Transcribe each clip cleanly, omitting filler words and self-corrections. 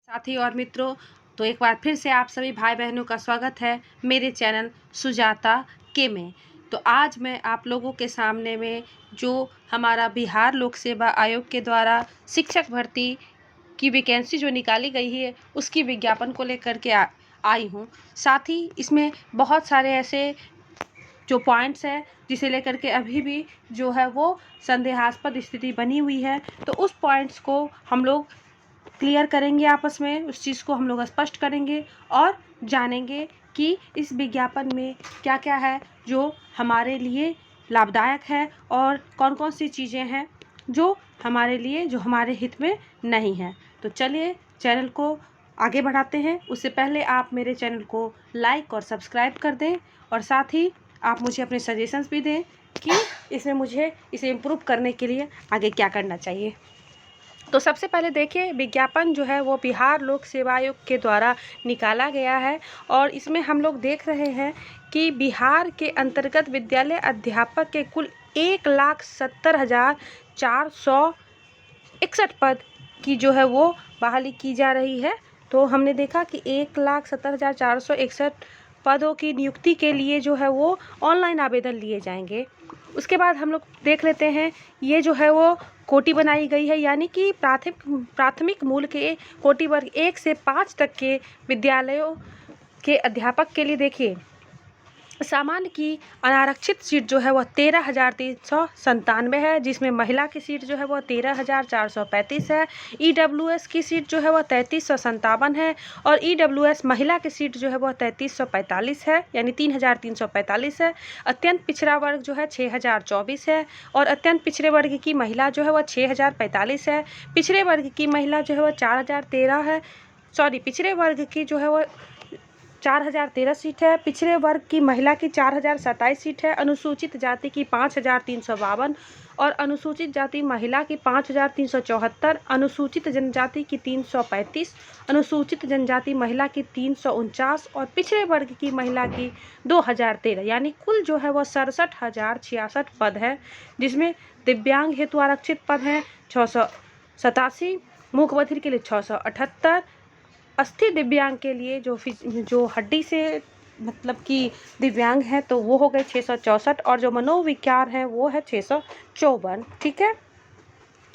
साथी और मित्रों, तो एक बार फिर से आप सभी भाई बहनों का स्वागत है मेरे चैनल सुजाता के में। तो आज मैं आप लोगों के सामने में जो हमारा बिहार लोक सेवा आयोग के द्वारा शिक्षक भर्ती की वैकेंसी जो निकाली गई है उसकी विज्ञापन को लेकर के आई हूँ। साथ ही इसमें बहुत सारे ऐसे जो पॉइंट्स हैं जिसे लेकर के अभी भी जो है वो संदेहास्पद स्थिति बनी हुई है, तो उस पॉइंट्स को हम लोग क्लियर करेंगे आपस में, उस चीज़ को हम लोग स्पष्ट करेंगे और जानेंगे कि इस विज्ञापन में क्या क्या है जो हमारे लिए लाभदायक है और कौन कौन सी चीज़ें हैं जो हमारे लिए, जो हमारे हित में नहीं है। तो चलिए चैनल को आगे बढ़ाते हैं। उससे पहले आप मेरे चैनल को लाइक और सब्सक्राइब कर दें और साथ ही आप मुझे अपने सजेशंस भी दें कि इसमें मुझे इसे इम्प्रूव करने के लिए आगे क्या करना चाहिए। तो सबसे पहले देखिए, विज्ञापन जो है वो बिहार लोक सेवा आयोग के द्वारा निकाला गया है और इसमें हम लोग देख रहे हैं कि बिहार के अंतर्गत विद्यालय अध्यापक के कुल 1,70,461 पद की जो है वो बहाली की जा रही है। तो हमने देखा कि 1,70,461 पदों की नियुक्ति के लिए जो है वो ऑनलाइन आवेदन लिए जाएंगे। उसके बाद हम लोग देख लेते हैं, ये जो है वो कोटि बनाई गई है, यानी कि प्राथमिक मूल के कोटि वर्ग 1 से 5 तक के विद्यालयों के अध्यापक के लिए देखिए, सामान्य की अनारक्षित सीट जो है वह 13,397 है, जिसमें महिला की सीट जो है वह 13,435 है। EWS की सीट जो है वह 3,357 है और EWS महिला की सीट जो है वह 3,345 है, यानी 3,345 है। अत्यंत पिछड़ा वर्ग जो है 6,024 है और अत्यंत पिछड़े वर्ग की महिला जो है वह 6,045 है। पिछड़े वर्ग की महिला जो है वह 4,013 है, पिछड़े वर्ग की जो है वह 4,013 सीट है। पिछड़े वर्ग की महिला की 4,027 सीट है। अनुसूचित जाति की 5,352 और अनुसूचित जाति महिला की 5,374, अनुसूचित जनजाति की 335, अनुसूचित जनजाति महिला की 349 और पिछड़े वर्ग की महिला की 2,013, यानी कुल जो है वह 67,066 पद है, जिसमें दिव्यांग हेतु आरक्षित पद हैं 687, मूक बधिर के लिए 678, अस्थि दिव्यांग के लिए जो हड्डी से मतलब कि दिव्यांग है तो वो हो गए 664 और जो मनोविकार है वो है 654। ठीक है,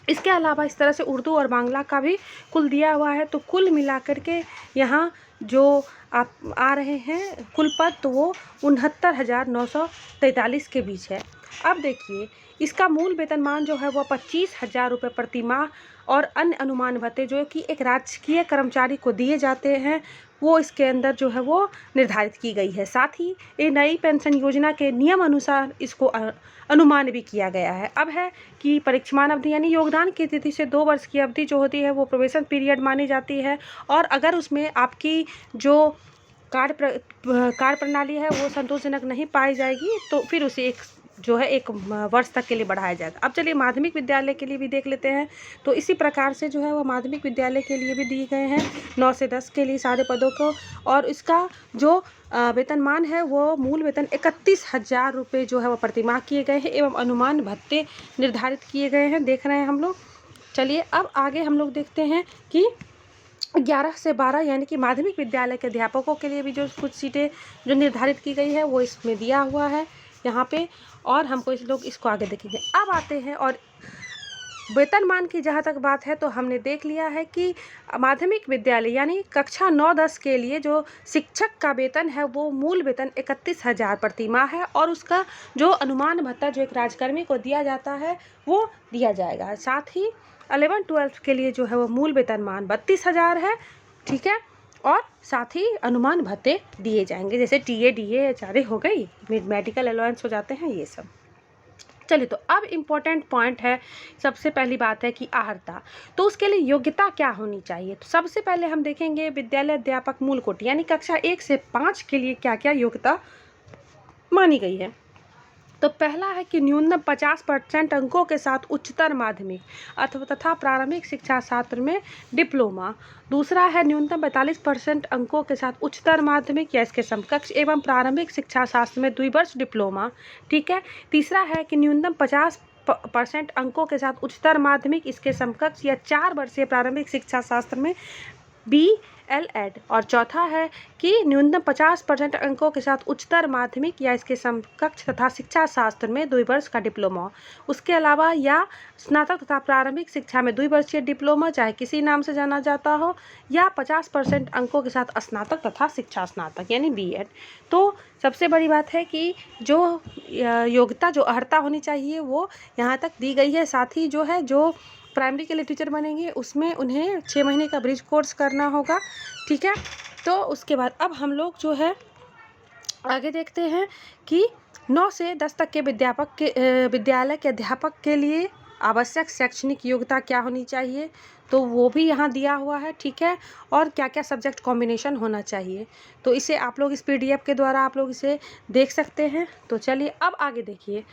इसके अलावा इस तरह से उर्दू और बांग्ला का भी कुल दिया हुआ है। तो कुल मिलाकर के यहाँ जो आप आ रहे हैं कुल पद, तो वो 69,943 के बीच है। अब देखिए, इसका मूल वेतनमान जो है वह 25,000 रुपये प्रति माह और अन्य अनुमान भत्ते जो कि एक राजकीय कर्मचारी को दिए जाते हैं वो इसके अंदर जो है वो निर्धारित की गई है। साथ ही ये नई पेंशन योजना के नियम अनुसार इसको अनुमान भी किया गया है। अब है कि परीक्षमान अवधि, यानी योगदान की तिथि से 2 वर्ष की अवधि जो होती है वो प्रोबेशन पीरियड मानी जाती है और अगर उसमें आपकी जो कार्य प्रणाली है वो संतोषजनक नहीं पाई जाएगी तो फिर उसे एक वर्ष तक के लिए बढ़ाया जाएगा। अब चलिए माध्यमिक विद्यालय के लिए भी देख लेते हैं। तो इसी प्रकार से जो है वो माध्यमिक विद्यालय के लिए भी दिए गए हैं 9 से 10 के लिए सारे पदों को, और इसका जो वेतनमान है वो मूल वेतन 31,000 रुपये जो है वो प्रतिमाह किए गए हैं एवं अनुमान भत्ते निर्धारित किए गए हैं, देख रहे हैं हम लोग। चलिए अब आगे हम लोग देखते हैं कि 11 से 12 यानी कि माध्यमिक विद्यालय के अध्यापकों के लिए भी जो कुछ सीटें जो निर्धारित की गई है वो इसमें दिया हुआ है यहाँ पे, और हमको इसको आगे देखेंगे। अब आते हैं और वेतनमान की जहाँ तक बात है तो हमने देख लिया है कि माध्यमिक विद्यालय यानी कक्षा 9-10 के लिए जो शिक्षक का वेतन है वो मूल वेतन 31,000 प्रति माह है और उसका जो अनुमान भत्ता जो एक राजकर्मी को दिया जाता है वो दिया जाएगा। साथ ही 11-12 के लिए जो है वो मूल वेतनमान 32,000 है। ठीक है, और साथ ही अनुमान भत्ते दिए जाएंगे, जैसे TA, DA, HRA हो गई, मेडिकल अलाउंस हो जाते हैं, ये सब। चलिए, तो अब इम्पोर्टेंट पॉइंट है, सबसे पहली बात है कि अर्हता। तो उसके लिए योग्यता क्या होनी चाहिए। तो सबसे पहले हम देखेंगे विद्यालय अध्यापक मूल कोटि यानी कक्षा 1 से 5 के लिए क्या क्या योग्यता मानी गई है। तो पहला है कि न्यूनतम 50% अंकों के साथ उच्चतर माध्यमिक अथवा तथा प्रारंभिक शिक्षा शास्त्र में डिप्लोमा। दूसरा है न्यूनतम 45% अंकों के साथ उच्चतर माध्यमिक या इसके समकक्ष एवं प्रारंभिक शिक्षा शास्त्र में द्विवर्ष डिप्लोमा। ठीक है, तीसरा है कि न्यूनतम 50% अंकों के साथ उच्चतर माध्यमिक इसके समकक्ष या 4 वर्षीय प्रारंभिक शिक्षा शास्त्र में BLED। और चौथा है कि न्यूनतम 50% अंकों के साथ उच्चतर माध्यमिक या इसके समकक्ष तथा शिक्षा शास्त्र में 2 वर्ष का डिप्लोमा। उसके अलावा या स्नातक तथा प्रारंभिक शिक्षा में 2 वर्षीय डिप्लोमा, चाहे किसी नाम से जाना जाता हो, या 50% अंकों के साथ स्नातक तथा शिक्षा स्नातक यानी BEd। तो सबसे बड़ी बात है कि जो योग्यता, जो अर्हता होनी चाहिए वो यहाँ तक दी गई है। साथ ही जो है, जो प्राइमरी के लिए टीचर बनेंगे उसमें उन्हें 6 महीने का ब्रिज कोर्स करना होगा, ठीक है। तो उसके बाद अब हम लोग जो है आगे देखते हैं कि 9 से 10 तक के विद्यालय के अध्यापक के लिए आवश्यक शैक्षणिक योग्यता क्या होनी चाहिए, तो वो भी यहाँ दिया हुआ है, ठीक है। और क्या क्या सब्जेक्ट कॉम्बिनेशन होना चाहिए, तो इसे आप लोग इस PDF के द्वारा आप लोग इसे देख सकते हैं। तो चलिए अब आगे देखिए।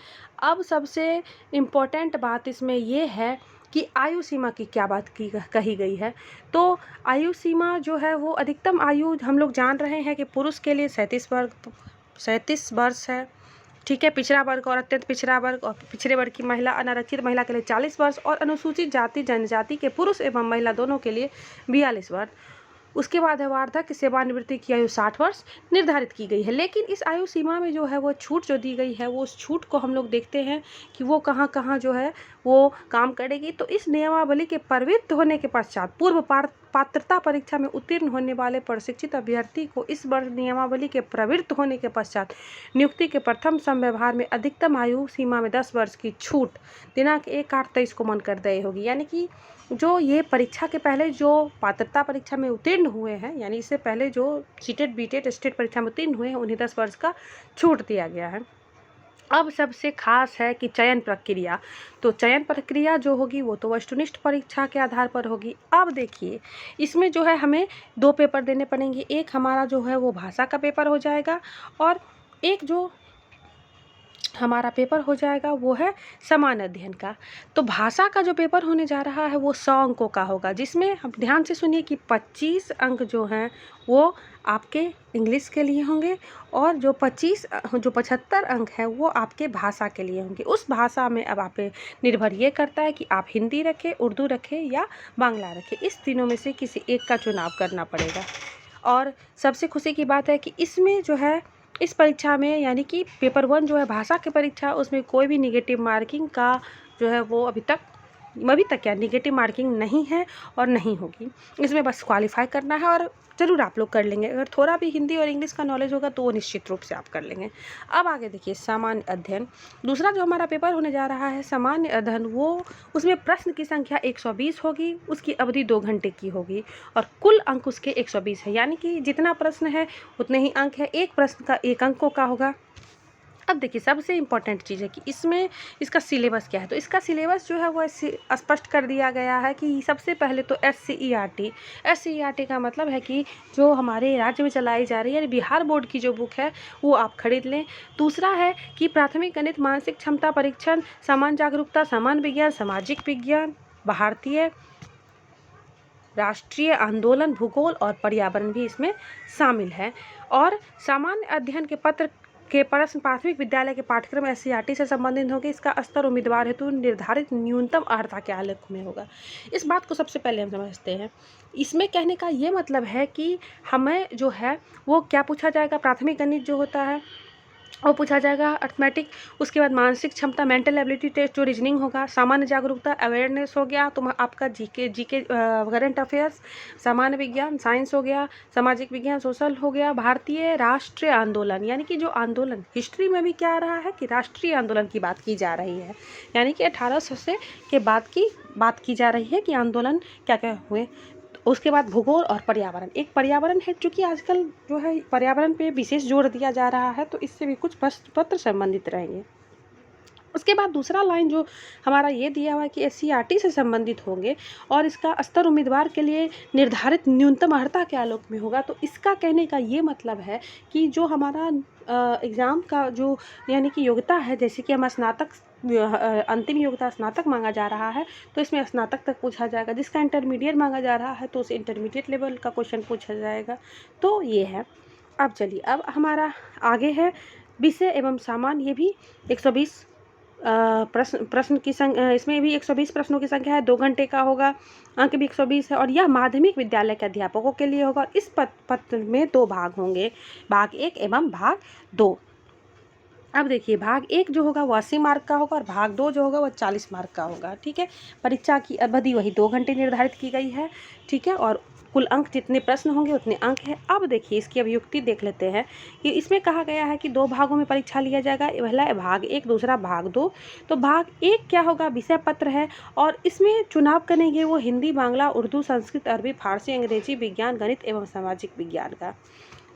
अब सबसे इम्पोर्टेंट बात इसमें ये है कि आयु सीमा की क्या बात कही गई है। तो आयु सीमा जो है वो अधिकतम आयु हम लोग जान रहे हैं कि पुरुष के लिए 37 वर्ष है, ठीक है। पिछड़ा वर्ग और अत्यंत पिछड़ा वर्ग और पिछड़े वर्ग की महिला, अनारक्षित महिला के लिए 40 वर्ष और अनुसूचित जाति जनजाति के पुरुष एवं महिला दोनों के लिए 42 वर्ष। उसके बाद है वार्धक्य सेवानिवृत्ति की आयु 60 वर्ष निर्धारित की गई है। लेकिन इस आयु सीमा में जो है वो छूट जो दी गई है, वो उस छूट को हम लोग देखते हैं कि वो कहाँ कहाँ जो है वो काम करेगी। तो इस नियमावली के प्रवृत्त होने के पश्चात पूर्व पात्रता परीक्षा में उत्तीर्ण होने वाले प्रशिक्षित अभ्यर्थी को इस वर्ष नियमावली के प्रवृत्त होने के पश्चात नियुक्ति के प्रथम समव्यवहार में अधिकतम आयु सीमा में 10 वर्ष की छूट दिनांक 1/8/23 को मन कर देय होगी। यानी कि जो ये परीक्षा के पहले जो पात्रता परीक्षा में उत्तीर्ण हुए हैं, यानी इससे पहले जो सीटेट बीटेट स्टेट परीक्षा में उत्तीर्ण हुए हैं, उन्हें 10 वर्ष का छूट दिया गया है। अब सबसे खास है कि चयन प्रक्रिया। तो चयन प्रक्रिया जो होगी वो तो वस्तुनिष्ठ परीक्षा के आधार पर होगी। अब देखिए इसमें जो है हमें 2 पेपर देने पड़ेंगे। एक हमारा जो है वो भाषा का पेपर हो जाएगा और एक जो हमारा पेपर हो जाएगा वो है सामान्य अध्ययन का। तो भाषा का जो पेपर होने जा रहा है वो 100 अंकों का होगा, जिसमें हम ध्यान से सुनिए कि 25 अंक जो हैं वो आपके इंग्लिश के लिए होंगे और जो 75 अंक हैं वो आपके भाषा के लिए होंगे। उस भाषा में अब आप पे निर्भर ये करता है कि आप हिंदी रखें, उर्दू रखें या बांग्ला रखें। इस तीनों में से किसी एक का चुनाव करना पड़ेगा। और सबसे खुशी की बात है कि इसमें जो है इस परीक्षा में, यानी कि पेपर 1 जो है भाषा की परीक्षा, उसमें कोई भी निगेटिव मार्किंग का जो है वो अभी तक क्या निगेटिव मार्किंग नहीं है और नहीं होगी। इसमें बस क्वालिफाई करना है और ज़रूर आप लोग कर लेंगे। अगर थोड़ा भी हिंदी और इंग्लिश का नॉलेज होगा तो वो निश्चित रूप से आप कर लेंगे। अब आगे देखिए सामान्य अध्ययन। दूसरा जो हमारा पेपर होने जा रहा है सामान्य अध्ययन, वो उसमें प्रश्न की संख्या 120 होगी, उसकी अवधि 2 घंटे की होगी और कुल अंक उसके 120 है। यानी कि जितना प्रश्न है उतने ही अंक है। एक प्रश्न का 1 अंकों का होगा। अब देखिए सबसे इम्पॉर्टेंट चीज़ है कि इसमें इसका सिलेबस क्या है। तो इसका सिलेबस जो है वो स्पष्ट कर दिया गया है कि सबसे पहले तो SCERT का मतलब है कि जो हमारे राज्य में चलाई जा रही है, बिहार बोर्ड की जो बुक है वो आप खरीद लें। दूसरा है कि प्राथमिक गणित, मानसिक क्षमता परीक्षण, सामान्य जागरूकता, सामान्य विज्ञान, सामाजिक विज्ञान, भारतीय राष्ट्रीय आंदोलन, भूगोल और पर्यावरण भी इसमें शामिल है। और सामान्य अध्ययन के पत्र के प्रश्न प्राथमिक विद्यालय के पाठ्यक्रम SCERT से संबंधित होंगे। इसका स्तर उम्मीदवार हेतु निर्धारित न्यूनतम अर्हता के आलेख में होगा। इस बात को सबसे पहले हम समझते हैं। इसमें कहने का ये मतलब है कि हमें जो है वो क्या पूछा जाएगा, प्राथमिक गणित जो होता है वो पूछा जाएगा, अर्थमेटिक, उसके बाद मानसिक क्षमता, मेंटल एबिलिटी टेस्ट जो रीजनिंग होगा, सामान्य जागरूकता, अवेयरनेस हो गया, तो आपका जीके करंट अफेयर्स, सामान्य विज्ञान, साइंस हो गया, सामाजिक विज्ञान, सोशल हो गया, भारतीय राष्ट्रीय आंदोलन, यानी कि जो आंदोलन हिस्ट्री में भी क्या आ रहा है कि राष्ट्रीय आंदोलन की बात की जा रही है, यानी कि 1800 से के बाद की बात की जा रही है कि आंदोलन क्या क्या हुए। उसके बाद भूगोल और पर्यावरण। एक पर्यावरण है, चूँकि आजकल जो है पर्यावरण पे विशेष जोर दिया जा रहा है, तो इससे भी कुछ प्रश्न पत्र संबंधित रहेंगे। उसके बाद दूसरा लाइन जो हमारा ये दिया हुआ है कि SCERT से संबंधित होंगे और इसका स्तर उम्मीदवार के लिए निर्धारित न्यूनतम अर्हता के आलोक में होगा। तो इसका कहने का ये मतलब है कि जो हमारा एग्ज़ाम का जो यानी कि योग्यता है, जैसे कि हम स्नातक अंतिम योग्यता स्नातक मांगा जा रहा है, तो इसमें स्नातक तक पूछा जाएगा। जिसका इंटरमीडिएट मांगा जा रहा है तो उसे इंटरमीडिएट लेवल का क्वेश्चन पूछा जाएगा। तो ये है। अब चलिए अब हमारा आगे है विषय एवं सामान्य, ये भी 120 प्रश्न प्रश्न की संख्या इसमें भी 120 प्रश्नों की संख्या है। 2 घंटे का होगा, अंक भी 120 है और यह माध्यमिक विद्यालय के अध्यापकों के लिए होगा। इस पत्र में 2 भाग होंगे, भाग 1 एवं भाग 2। अब देखिए भाग 1 जो होगा वो 80 मार्क का होगा और भाग 2 जो होगा वो 40 मार्क का होगा। ठीक है, परीक्षा की अवधि वही 2 घंटे निर्धारित की गई है। ठीक है, और कुल अंक जितने प्रश्न होंगे उतने अंक हैं। अब देखिए इसकी अभियुक्ति देख लेते हैं कि इसमें कहा गया है कि 2 भागों में परीक्षा लिया जाएगा, पहला भाग 1, दूसरा भाग 2। तो भाग 1 क्या होगा, विषय पत्र है और इसमें चुनाव करेंगे वो हिंदी, बांग्ला, उर्दू, संस्कृत, अरबी, फारसी, अंग्रेजी, विज्ञान, गणित एवं सामाजिक विज्ञान का।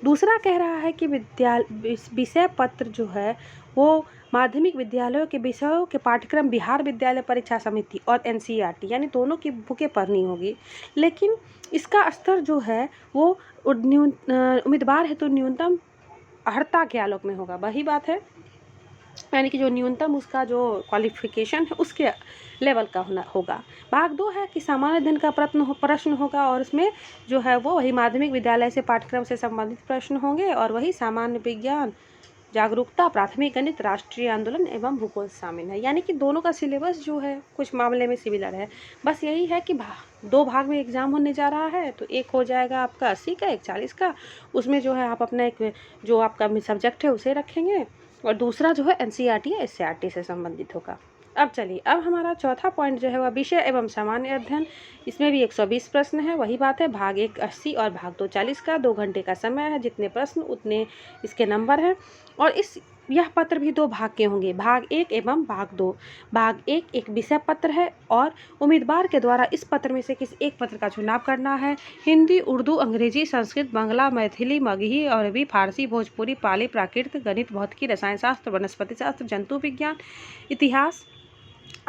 दूसरा कह रहा है कि विषय पत्र जो है वो माध्यमिक विद्यालयों के विषयों के पाठ्यक्रम बिहार विद्यालय परीक्षा समिति और एनसीईआरटी यानी दोनों की बुकें पढ़नी होगी, लेकिन इसका स्तर जो है वो उम्मीदवार है तो न्यूनतम अर्हता के आलोक में होगा। वही बात है, यानी कि जो न्यूनतम उसका जो क्वालिफिकेशन है उसके लेवल का होगा। भाग 2 है कि सामान्य अध्ययन का प्रश्न होगा और उसमें जो है वो वही माध्यमिक विद्यालय से पाठ्यक्रम से संबंधित प्रश्न होंगे और वही सामान्य विज्ञान, जागरूकता, प्राथमिक गणित, राष्ट्रीय आंदोलन एवं भूगोल शामिल है। यानी कि दोनों का सिलेबस जो है कुछ मामले में सिमिलर है। बस यही है कि 2 भाग में एग्जाम होने जा रहा है, तो एक हो जाएगा आपका 80 का, एक 40 का। उसमें जो है आप अपना एक जो आपका सब्जेक्ट है उसे रखेंगे और दूसरा जो है एनसीईआरटी या एससीईआरटी से संबंधित होगा। अब चलिए, अब हमारा चौथा पॉइंट जो है वह विषय एवं सामान्य अध्ययन। इसमें भी 120 प्रश्न है, वही बात है, भाग 1 80 और भाग 2 40 का। 2 घंटे का समय है, जितने प्रश्न उतने इसके नंबर हैं और यह पत्र भी 2 भाग के होंगे, भाग 1 एवं भाग 2। भाग 1 एक विषय पत्र है और उम्मीदवार के द्वारा इस पत्र में से किसी एक पत्र का चुनाव करना है। हिंदी, उर्दू, अंग्रेजी, संस्कृत, बांग्ला, मैथिली, मगही, अरबी, फारसी, भोजपुरी, पाली, प्राकृत, गणित, भौतिकी, रसायन शास्त्र, वनस्पति शास्त्र, जंतु विज्ञान, इतिहास,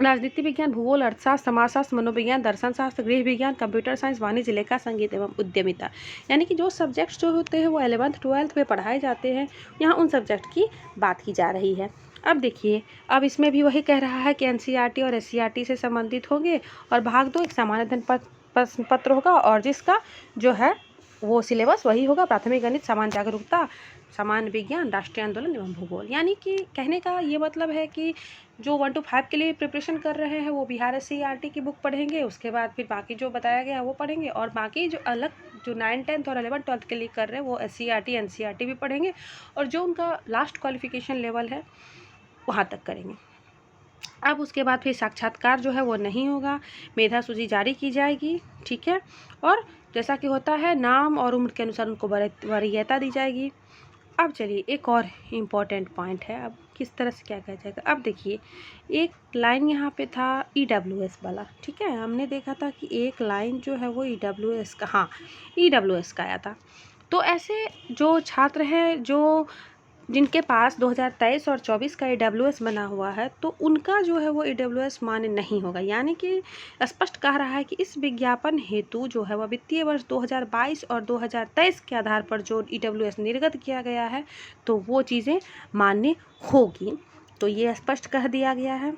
राजनीति विज्ञान, भूगोल, अर्थशास्त्र, समाजशास्त्र, मनोविज्ञान, दर्शन शास्त्र, गृह विज्ञान, कंप्यूटर साइंस, वाणिज्य, लेखा, संगीत एवं उद्यमिता। यानी कि जो सब्जेक्ट्स जो होते हैं वो 11th 12th में पढ़ाए जाते हैं, यहाँ उन सब्जेक्ट की बात की जा रही है। अब देखिए, अब इसमें भी वही कह रहा है कि एनसीईआरटी और एससीईआरटी से संबंधित होंगे और भाग 2 एक सामान्य अध्ययन पत्र होगा और जिसका जो है वो सिलेबस वही होगा, प्राथमिक गणित, सामान्य जागरूकता, सामान्य विज्ञान, राष्ट्रीय आंदोलन एवं भूगोल। यानी कि कहने का ये मतलब है कि जो 1 to 5 के लिए प्रिपरेशन कर रहे हैं वो बिहार एससीईआरटी की बुक पढ़ेंगे, उसके बाद फिर बाकी जो बताया गया है वो पढ़ेंगे और बाकी जो अलग जो 9th 10th और 11th 12th के लिए कर रहे हैं वो एससीईआरटी एनसीईआरटी भी पढ़ेंगे और जो उनका लास्ट क्वालिफिकेशन लेवल है वहाँ तक करेंगे। अब उसके बाद फिर साक्षात्कार जो है वो नहीं होगा, मेधा सूची जारी की जाएगी। ठीक है, और जैसा कि होता है नाम और उम्र के अनुसार उनको वरीयता दी जाएगी। अब चलिए एक और इम्पॉर्टेंट पॉइंट है, अब किस तरह से क्या कहा जाएगा। अब देखिए एक लाइन यहाँ पे था ईडब्ल्यूएस वाला, ठीक है, हमने देखा था कि एक लाइन जो है वो ईडब्ल्यूएस का, हाँ ईडब्ल्यूएस का आया था। तो ऐसे जो छात्र हैं जो जिनके पास 2023 और 24 का ईडब्ल्यूएस बना हुआ है तो उनका जो है वो ईडब्ल्यूएस मान्य नहीं होगा। यानी कि स्पष्ट कह रहा है कि इस विज्ञापन हेतु जो है वह वित्तीय वर्ष 2022 और 2023 के आधार पर जो ईडब्ल्यूएस निर्गत किया गया है तो वो चीज़ें मान्य होगी। तो ये स्पष्ट कह दिया गया है।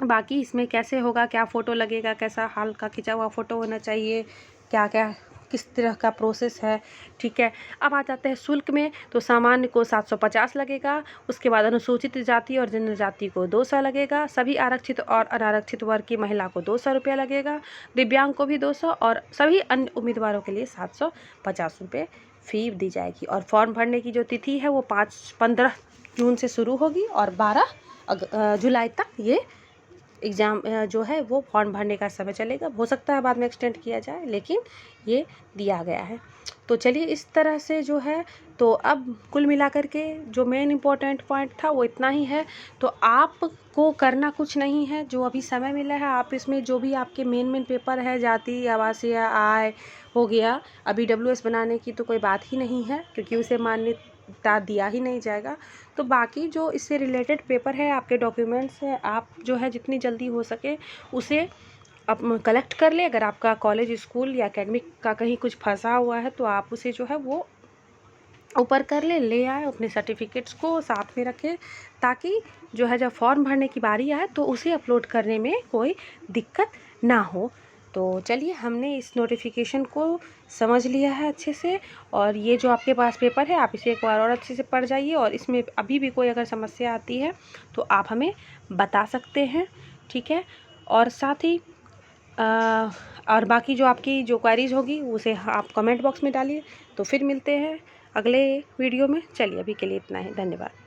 बाकी इसमें कैसे होगा, क्या फ़ोटो लगेगा, कैसा हाल का खिंचा हुआ फ़ोटो होना चाहिए, क्या क्या किस तरह का प्रोसेस है। ठीक है, अब आ जाते हैं शुल्क में। तो सामान्य को 750 लगेगा, उसके बाद अनुसूचित जाति और जनजाति को 200 लगेगा, सभी आरक्षित और अनारक्षित वर्ग की महिला को 200 रुपया लगेगा, दिव्यांग को भी 200 और सभी अन्य उम्मीदवारों के लिए 750 रुपये फ़ी दी जाएगी। और फॉर्म भरने की जो तिथि है वो 15 जून से शुरू होगी और 12 जुलाई तक ये एग्ज़ाम जो है वो फॉर्म भरने का समय चलेगा। हो सकता है बाद में एक्सटेंड किया जाए, लेकिन ये दिया गया है। तो चलिए इस तरह से जो है, तो अब कुल मिलाकर के जो मेन इम्पोर्टेंट पॉइंट था वो इतना ही है। तो आपको करना कुछ नहीं है, जो अभी समय मिला है आप इसमें जो भी आपके मेन पेपर है, जाति, आवासीय, आय हो गया, अभी डब्ल्यूएस बनाने की तो कोई बात ही नहीं है क्योंकि उसे मान्यता दिया ही नहीं जाएगा। तो बाकी जो इससे रिलेटेड पेपर है, आपके डॉक्यूमेंट्स है, आप जो है जितनी जल्दी हो सके उसे आप कलेक्ट कर ले। अगर आपका कॉलेज, स्कूल या एकेडमिक का कहीं कुछ फंसा हुआ है तो आप उसे जो है वो ऊपर कर ले आए, अपने सर्टिफिकेट्स को साथ में रखें ताकि जो है जब फॉर्म भरने की बारी आए तो उसे अपलोड करने में कोई दिक्कत ना हो। तो चलिए, हमने इस नोटिफिकेशन को समझ लिया है अच्छे से, और ये जो आपके पास पेपर है आप इसे एक बार और अच्छे से पढ़ जाइए, और इसमें अभी भी कोई अगर समस्या आती है तो आप हमें बता सकते हैं, ठीक है। और साथ ही और बाकी जो आपकी जो क्वेरीज़ होगी उसे आप कमेंट बॉक्स में डालिए। तो फिर मिलते हैं अगले वीडियो में। चलिए, अभी के लिए इतना ही, धन्यवाद।